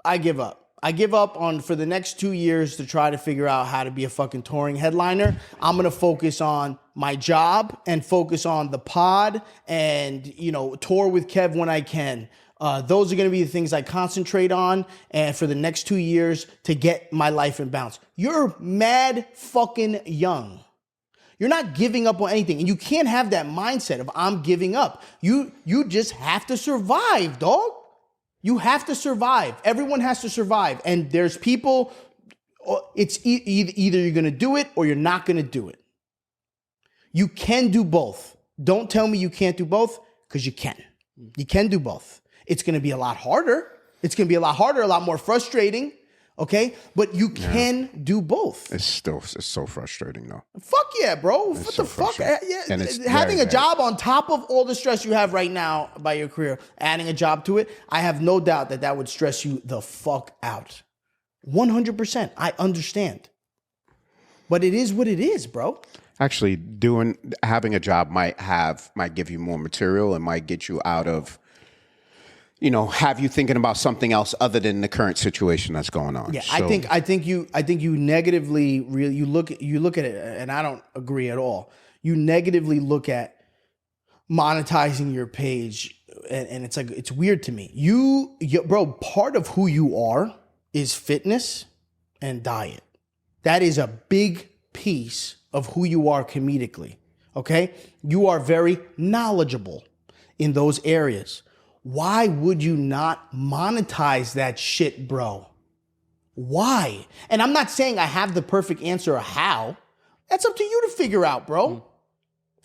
I give up. I give up for the next 2 years to try to figure out how to be a fucking touring headliner. I'm going to focus on my job and focus on the pod and, tour with Kev when I can. Those are going to be the things I concentrate on and for the next 2 years to get my life in balance. You're mad fucking young. You're not giving up on anything. And you can't have that mindset of I'm giving up. You just have to survive, dog. You have to survive. Everyone has to survive. And there's people, it's either you're going to do it or you're not going to do it. You can do both. Don't tell me you can't do both, because you can. You can do both. It's going to be a lot harder. It's going to be a lot more frustrating. Okay? But you can do both. It's so frustrating though. Fuck yeah, bro. What the fuck? Yeah. And it's having a job on top of all the stress you have right now by your career, adding a job to it, I have no doubt that would stress you the fuck out. 100%. I understand. But it is what it is, bro. Actually, having a job might give you more material and might get you out of, have you thinking about something else other than the current situation that's going on. Yeah, so, I think you negatively really you look at it, and I don't agree at all. You negatively look at monetizing your page, and it's like, it's weird to me. Bro, part of who you are is fitness and diet. That is a big piece of who you are comedically. Okay, you are very knowledgeable in those areas. Why would you not monetize that shit, bro? Why? And I'm not saying I have the perfect answer of how. That's up to you to figure out, bro.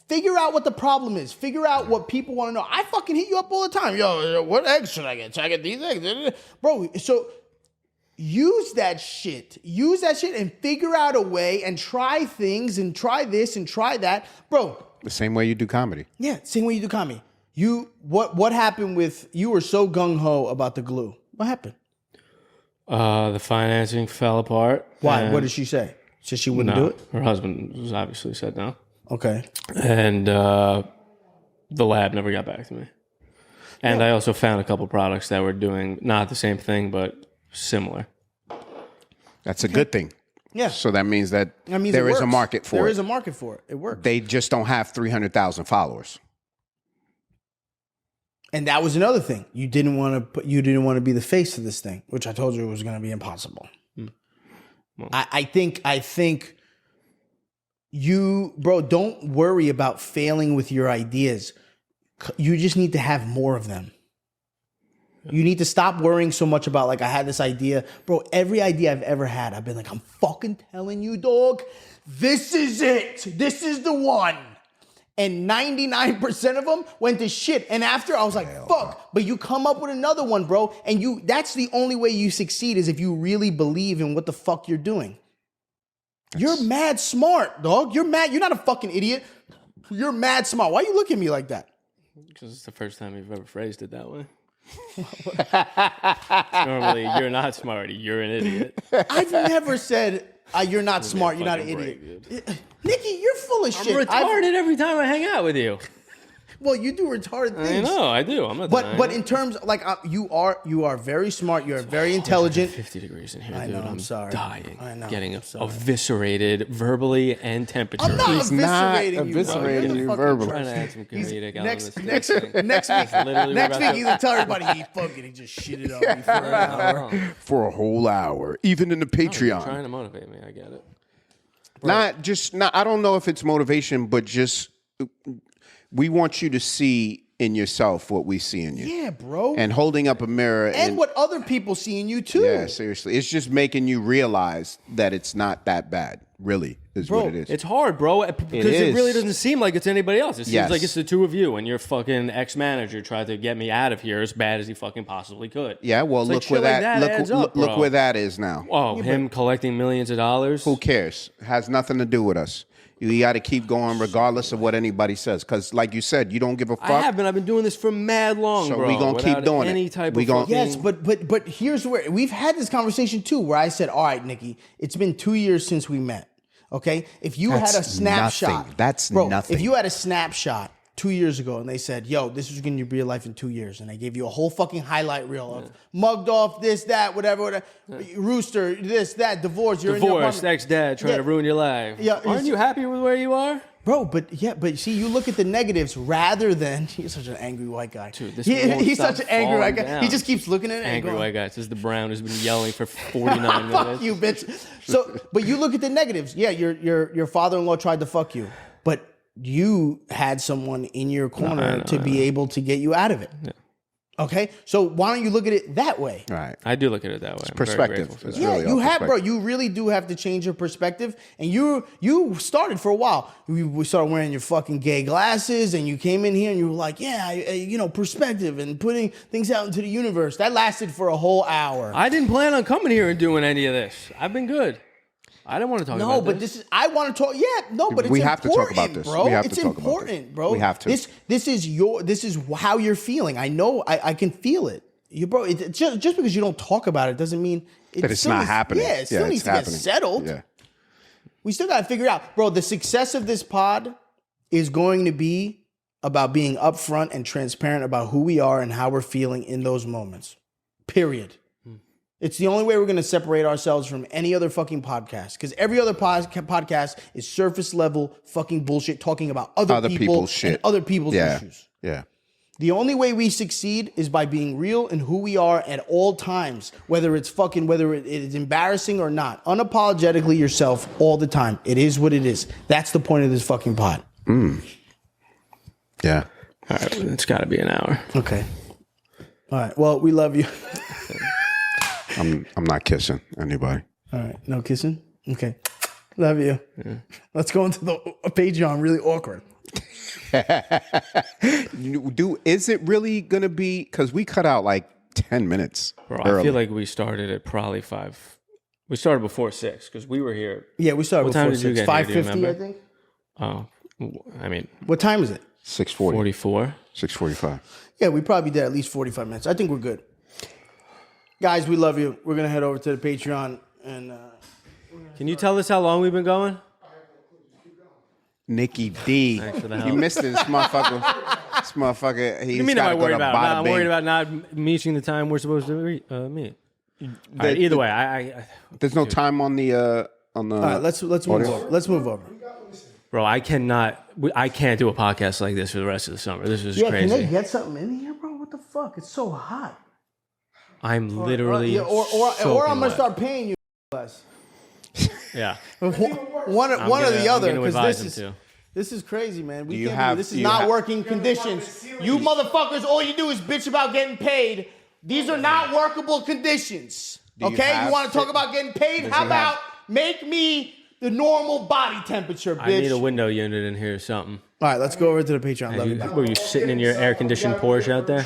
Figure out what the problem is. Figure out what people want to know. I fucking hit you up all the time. Yo, what eggs should I get? Should I get these eggs? Bro, so use that shit. Use that shit and figure out a way and try things and try this and try that. Bro. The same way you do comedy. Yeah, same way you do comedy. What happened with, you were so gung-ho about the glue. What happened? The financing fell apart. Why? What did she say? She said she wouldn't do it? Her husband was obviously said no. Okay. And the lab never got back to me. And I also found a couple products that were doing not the same thing, but similar. That's a good thing. Yeah. So that means there is a market for it. There is a market for it. It works. They just don't have 300,000 followers. And that was another thing. You didn't want to be the face of this thing, which I told you was going to be impossible. Well, I think you, bro, don't worry about failing with your ideas. You just need to have more of them. You need to stop worrying so much about, like, I had this idea. Bro, every idea I've ever had, I've been like, I'm fucking telling you, dog, this is it. This is the one. And 99% of them went to shit. And after, I was like, fuck. But you come up with another one, bro. And that's the only way you succeed is if you really believe in what the fuck you're doing. You're mad smart, dog. You're mad. You're not a fucking idiot. You're mad smart. Why you look at me like that? Because it's the first time you've ever phrased it that way. Normally, you're not smart. You're an idiot. I've never said you're not smart. You're not an idiot. Nicky, you're full of shit. I'm retarded every time I hang out with you. Well, you do retarded things. I know, I do. I'm not. But in terms like you are very smart. You're very intelligent. 50 degrees in here, I know. dude. I'm sorry. Dying. I know. Getting eviscerated verbally and temperature. I'm not He's not eviscerating you, eviscerating you verbally. Trying to add some comedic next elements. week, you tell everybody he fucking just shitted on me for an hour. For a whole hour, even in the Patreon. You're trying to motivate me. I get it. Not. I don't know if it's motivation, but just we want you to see in yourself what we see in you. Yeah, bro. And holding up a mirror and what other people see in you too. Yeah, seriously. It's just making you realize that it's not that bad, really, is what it is. It's hard, bro, because it really doesn't seem like it's anybody else. It seems like it's the two of you, and your fucking ex-manager tried to get me out of here as bad as he fucking possibly could. Yeah, well, look where look where that is now. Oh, him collecting millions of dollars? Who cares? Has nothing to do with us. You got to keep going regardless of what anybody says. Because like you said, you don't give a fuck. I have been. I've been doing this for mad long, so bro. we going to keep doing any it. Type of fucking... Yes, but here's where we've had this conversation too, where I said, all right, Nicky, it's been 2 years since we met. Okay? If you had a snapshot. Nothing. If you had a snapshot 2 years ago and they said, yo, this is going to be your life in 2 years, and they gave you a whole fucking highlight reel of mugged off, this, that, whatever. Rooster, this, that, divorce, you're in your apartment. Ex-dad trying to ruin your life. Yeah, aren't you happy with where you are? Bro, but see, you look at the negatives rather than he's such an angry white guy. Dude, he's such an angry white guy. Down. He just keeps looking at it. Angry white guy. Says the Brown has been yelling for 49 minutes. Fuck you, bitch. So, but you look at the negatives. Yeah, your father-in-law tried to fuck you, but you had someone in your corner to be able to get you out of it. Yeah. Okay, so why don't you look at it that way? Right, I do look at it that way. It's perspective. It's you have, bro. You really do have to change your perspective. And you started for a while. We started wearing your fucking gay glasses, and you came in here and you were like, perspective and putting things out into the universe. That lasted for a whole hour. I didn't plan on coming here and doing any of this. I've been good. I didn't want to talk about this. No, but this is, I want to talk. Yeah, no, but it's we have to talk about this, bro. We have it's to talk important, about this. Bro. We have to. This is how you're feeling. I know. I can feel it. Bro. Just because you don't talk about it doesn't mean that it's not happening. Yeah, it still needs to get settled. Yeah. We still got to figure it out, bro. The success of this pod is going to be about being upfront and transparent about who we are and how we're feeling in those moments. Period. It's the only way we're going to separate ourselves from any other fucking podcast. Because every other podcast is surface level fucking bullshit talking about other people's shit and other people's issues. Yeah. The only way we succeed is by being real in who we are at all times. Whether it's it is embarrassing or not. Unapologetically yourself all the time. It is what it is. That's the point of this fucking pod. Yeah. All right. It's got to be an hour. Okay. All right. Well, we love you. I'm not kissing anybody. All right, no kissing? Okay. Love you. Yeah. Let's go into the Patreon really awkward. Is it really going to be, because we cut out like 10 minutes Bro, early. I feel like we started at probably 5. We started before 6 because we were here. Yeah, we started before 6. 5:50, I think. Oh, I mean. What time is it? 6:40. 44. 6:45. Yeah, we probably did at least 45 minutes. I think we're good. Guys, we love you. We're going to head over to the Patreon. And can you tell us how long we've been going? Nicky D. You missed it, this motherfucker. This motherfucker, he's got to go to Bada I'm worried about not meeting the time we're supposed to meet. Right, either way, I there's no time on the all right, let's move over. Let's move over. Bro, I can't do a podcast like this for the rest of the summer. This is crazy. Can they get something in here, bro? What the fuck? It's so hot. I'm literally Or I'm gonna start paying you less. Yeah. One or the other, because this is crazy, man. This is not working conditions. You motherfuckers, all you do is bitch about getting paid. These are not workable conditions. Okay? You want to talk about getting paid? How about make me the normal body temperature, bitch? I need a window unit in here or something. All right, let's go over to the Patreon. Were you sitting in your air-conditioned Porsche out there?